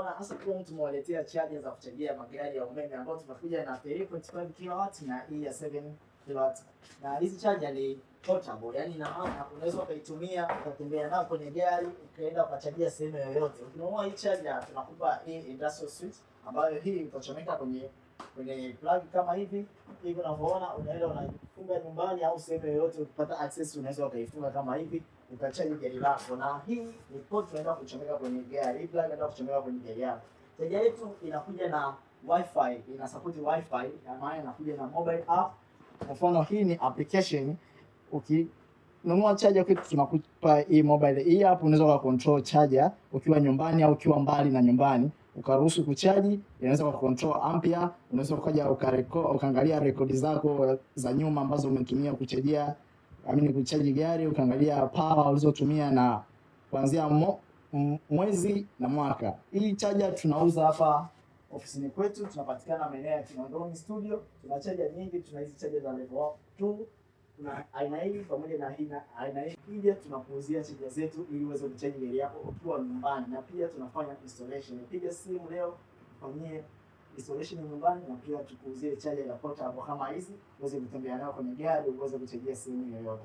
bwana, hasa kwa mtu mwaletea charger za kuchajia magari ya umeme ambazo tunakuja na 3.5 kW na hii ya 7 kW. Na hizi charger ni portable, yani ina maana unaweza ukaitumia ukatembea nayo kwenye gari ukaenda ukachajia sehemu yoyote. Ukinunua hii charger tunakupa hii industrial switch ambayo hii utachomeka kwenye plug kama hivi unavyoona, unaenda unafunga nyumbani au sehemu yoyote. Ukipata access unaweza ukaifunga kama hivi ukachaji gari lako. Na hii ni port tunaenda kuchomeka kwenye gari, hii plug inaenda kuchomeka kwenye gari yako. Charger yetu inakuja na wifi, ina support wifi, maana inakuja na mobile app. Kwa mfano hii ni application, ukinunua charger kitu tunakupa hii mobile hii app, unaweza control charger ukiwa nyumbani au ukiwa mbali na nyumbani, ukaruhusu kuchaji, inaweza control ampere, unaweza ukaja ukaangalia rekodi zako za nyuma ambazo umetumia kuchajia kuchaji gari, ukaangalia power ulizotumia na kuanzia mwezi na mwaka. Hii charger tunauza hapa ofisini kwetu, tunapatikana maeneo ya Kinondoni Studio. Tuna charger nyingi, tuna hizi charger za level 2, kuna aina hii pamoja na aina hii. Pia tunakuuzia charger zetu ili uweze kuchaji gari yako ukiwa nyumbani, na pia tunafanya installation. Piga simu leo tufanyie installation nyumbani, na pia tukuuzie charger ya portable kama hizi uweze kutembea nayo kwenye gari, uweze kuchajia sehemu yoyote.